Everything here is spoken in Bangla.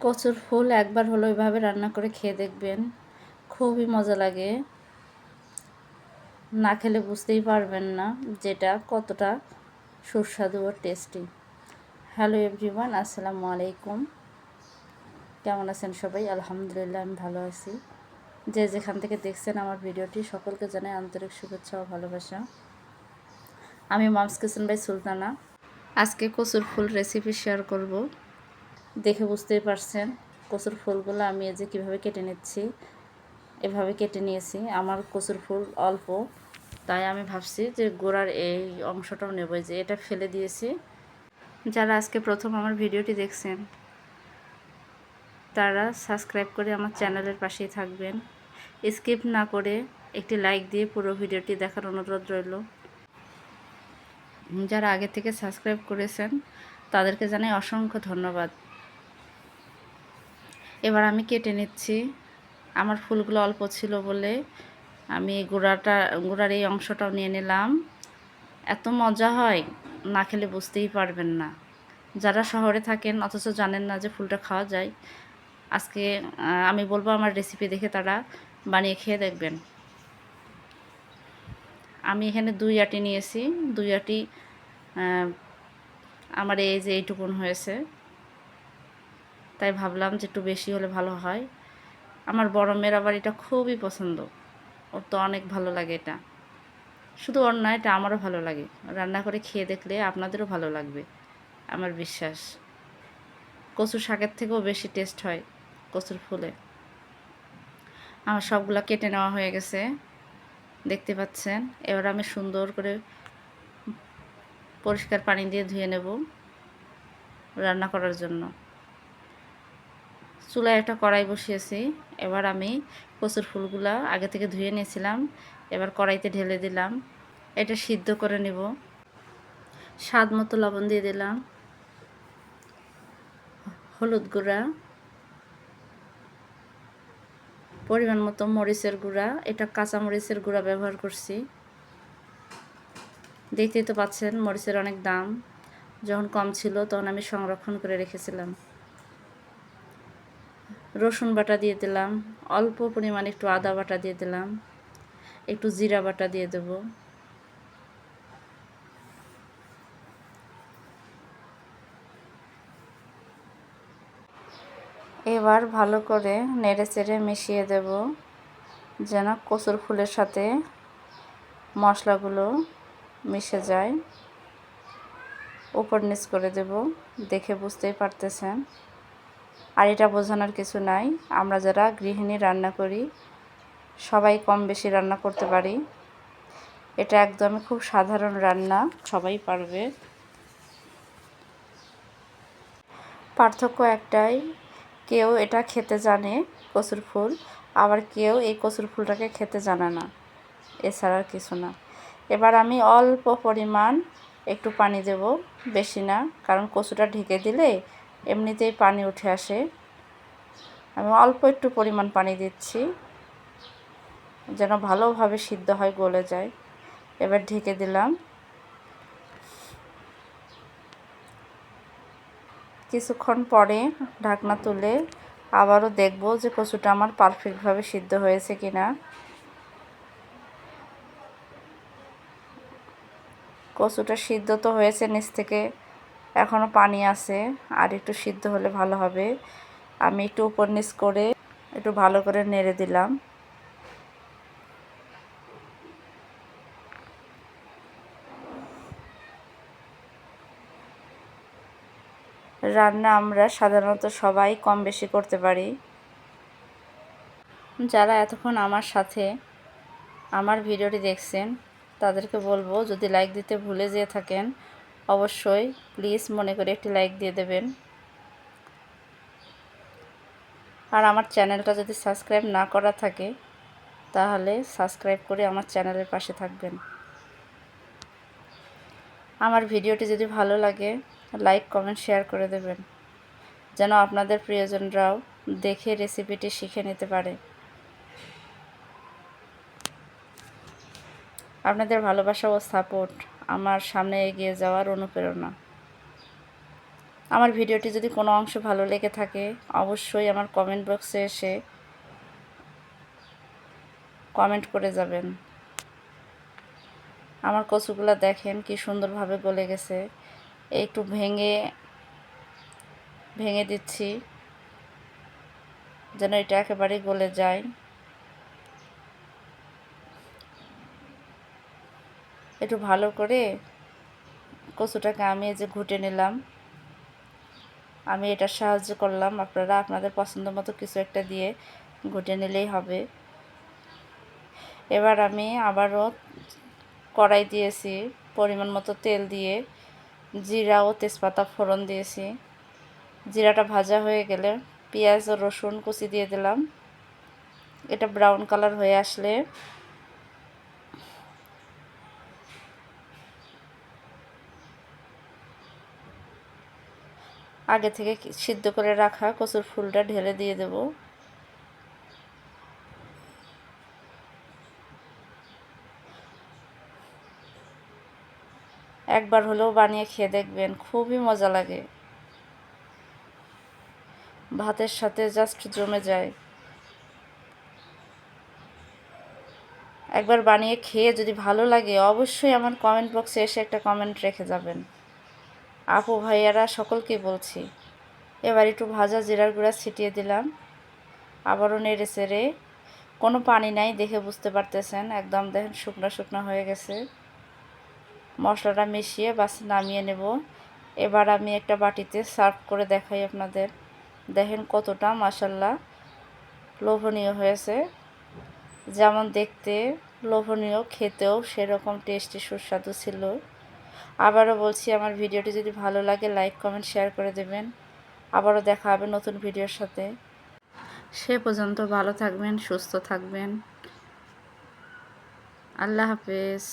কচুর ফুল একবার হলো এভাবে রান্না করে খেয়ে দেখবেন, খুবই মজা লাগে। না খেলে বুঝতেই পারবেন না যেটা কতটা সুস্বাদু ও টেস্টি। হ্যালো এভরিওয়ান, আসসালামু আলাইকুম। কেমন আছেন সবাই? আলহামদুলিল্লাহ, আমি ভালো আছি। যে যেখান থেকে দেখছেন আমার ভিডিওটি, সকলকে জানাই আন্তরিক শুভেচ্ছা ও ভালোবাসা। আমি মমস কিচেন বাই সুলতানা। আজকে কচুর ফুল রেসিপি শেয়ার করব। দেখে বুঝতেই পারছেন কচুর ফুলগুলো আমি এই যে কীভাবে কেটে নিচ্ছি। এভাবে কেটে নিয়েছি। আমার কচুর ফুল অল্প, তাই আমি ভাবছি যে গোড়ার এই অংশটাও নেব, যে এটা ফেলে দিয়েছি। যারা আজকে প্রথম আমার ভিডিওটি দেখছেন তারা সাবস্ক্রাইব করে আমার চ্যানেলের পাশেই থাকবেন। স্কিপ না করে একটি লাইক দিয়ে পুরো ভিডিওটি দেখার অনুরোধ রইল। যারা আগে থেকে সাবস্ক্রাইব করেছেন তাদেরকে জানাই অসংখ্য ধন্যবাদ। এবার আমি কেটে নিচ্ছি। আমার ফুলগুলো অল্প ছিল বলে আমি গোড়ার এই অংশটাও নিয়ে নিলাম। এত মজা হয়, না খেলে বুঝতেই পারবেন না। যারা শহরে থাকেন অথচ জানেন না যে ফুলটা খাওয়া যায়, আজকে আমি বলবো আমার রেসিপি দেখে তারা বানিয়ে খেয়ে দেখবেন। আমি এখানে 2 আটি নিয়েছি। 2 আটি আমার এই যে এইটুকুন হয়েছে, তাই ভাবলাম যে একটু বেশি হলে ভালো হয়। আমার বড় মেয়ের আবার এটা খুবই পছন্দ, ওর তো অনেক ভালো লাগে এটা। শুধু ওর নয়, এটা আমারও ভালো লাগে। রান্না করে খেয়ে দেখলে আপনাদেরও ভালো লাগবে, আমার বিশ্বাস। কচু শাকের থেকেও বেশি টেস্ট হয় কচুর ফুলে। আমার সবগুলো কেটে নেওয়া হয়ে গেছে, দেখতে পাচ্ছেন। এবার আমি সুন্দর করে পরিষ্কার পানি দিয়ে ধুয়ে নেব রান্না করার জন্য। চুলায় একটা কড়াই বসিয়েছি। এবার আমি কচুর ফুলগুলা আগে থেকে ধুয়ে নিয়েছিলাম, এবার কড়াইতে ঢেলে দিলাম। এটা সিদ্ধ করে নেব। স্বাদ মতো লবণ দিয়ে দিলাম, হলুদ গুঁড়া, পরিমাণ মতো মরিচের গুঁড়া। এটা কাঁচা মরিচের গুঁড়া ব্যবহার করছি। দেখতেই তো পাচ্ছেন মরিচের অনেক দাম। যখন কম ছিল তখন আমি সংরক্ষণ করে রেখেছিলাম। রসুন বাটা দিয়ে দিলাম, অল্প পরিমাণে একটু আদা বাটা দিয়ে দিলাম, একটু জিরা বাটা দিয়ে দেব। এবার ভালো করে নেড়ে চেড়ে মিশিয়ে দেব, যেন কচুর ফুলের সাথে মশলাগুলো মিশে যায়। উপর নিচ করে দেব, দেখে বুঝতেই পারতেছেন। আর এটা বোঝানোর কিছু নাই, আমরা যারা গৃহিণী রান্না করি সবাই কম বেশি রান্না করতে পারি। এটা একদমই খুব সাধারণ রান্না, সবাই পারবে। পার্থক্য একটাই, কেউ এটা খেতে জানে কচুর ফুল, আবার কেউ এই কচুর ফুলটাকে খেতে জানে না, এছাড়া আর কিছু না। এবার আমি অল্প পরিমাণ একটু পানি দেব, বেশি না, কারণ কচুটা ঢেকে দিলে এমনিতেই পানি উঠে আসে। আমি অল্প একটু পরিমাণ পানি দিচ্ছি, যেন ভালোভাবে সিদ্ধ হয়, গলে যায়। এবার ঢেকে দিলাম। কিছুক্ষণ পরে ঢাকনা তুলে আবারও দেখব যে কচুটা আমার পারফেক্টভাবে সিদ্ধ হয়েছে কিনা। কচুটা সিদ্ধ তো হয়েছে, নিচ থেকে এখনও পানি আছে, আর একটু সিদ্ধ হলে ভালো হবে। আমি একটু উপর নিচ করে একটু ভালো করে নেড়ে দিলাম। রান্না আমরা সাধারণত সবাই কম বেশি করতে পারি। যারা এতক্ষণ আমার সাথে আমার ভিডিওটি দেখছেন তাদেরকে বলবো, যদি লাইক দিতে ভুলে যেয়ে থাকেন অবশ্যই প্লিজ মনে করে একটি লাইক দিয়ে দেবেন। আর আমার চ্যানেলটা যদি সাবস্ক্রাইব না করা থাকে তাহলে সাবস্ক্রাইব করে আমার চ্যানেলের পাশে থাকবেন। আমার ভিডিওটি যদি ভালো লাগে লাইক কমেন্ট শেয়ার করে দেবেন, যেন আপনাদের প্রিয়জনরাও দেখে রেসিপিটি শিখে নিতে পারে। আপনাদের ভালোবাসা ও সাপোর্ট আমার সামনে এগিয়ে যাওয়ার অনুপ্রেরণা। আমার ভিডিওটি যদি কোনো অংশ ভালো লেগে থাকে অবশ্যই আমার কমেন্ট বক্সে এসে কমেন্ট করে যাবেন। আমার কচুগুলো দেখেন কি সুন্দরভাবে গলে গেছে। একটু ভেঙে ভেঙে দিচ্ছি যেন এটা একেবারে গলে যায়। একটু ভালো করে কচুটাকে আমি এই যে ঘুটে নিলাম। আমি এটার সাহায্য করলাম, আপনারা আপনাদের পছন্দ মতো কিছু একটা দিয়ে ঘুটে নিলেই হবে। এবার আমি আবারও কড়াই দিয়েছি, পরিমাণ মতো তেল দিয়ে জিরা ও তেজপাতা ফোড়ন দিয়েছি। জিরাটা ভাজা হয়ে গেলে পেঁয়াজ ও রসুন কুচি দিয়ে দিলাম। এটা ব্রাউন কালার হয়ে আসলে আগে থেকে সিদ্ধ করে রাখা কচুর ফুলটা ঢেলে দিয়ে দেব। একবার হলেও বানিয়ে খেয়ে দেখবেন, খুবই মজা লাগে, ভাতের সাথে জাস্ট জমে যায়। একবার বানিয়ে খেয়ে যদি ভালো লাগে অবশ্যই আমার কমেন্ট বক্সে এসে একটা কমেন্ট রেখে যাবেন। আপু ভাইয়ারা সকলকে বলছি। এবার একটু ভাজা জিরার গুঁড়া ছিটিয়ে দিলাম। আবারও নেড়ে চেড়ে, কোনো পানি নাই দেখে বুঝতে পারতেছেন, একদম দেখেন শুকনো শুকনো হয়ে গেছে। মশলাটা মিশিয়ে বাস নামিয়ে নেব। এবার আমি একটা বাটিতে সার্ভ করে দেখাই আপনাদের। দেখেন কতটা মাশাআল্লাহ লোভনীয় হয়েছে, যেমন দেখতে লোভনীয় খেতেও সেরকম টেস্টি সুস্বাদু ছিল। আবারও বলছি, আমার ভিডিওটি যদি ভালো লাগে লাইক কমেন্ট শেয়ার করে দেবেন। আবারও দেখা হবে নতুন ভিডিওর সাথে। সে পর্যন্ত ভালো থাকবেন, সুস্থ থাকবেন। আল্লাহ হাফেজ।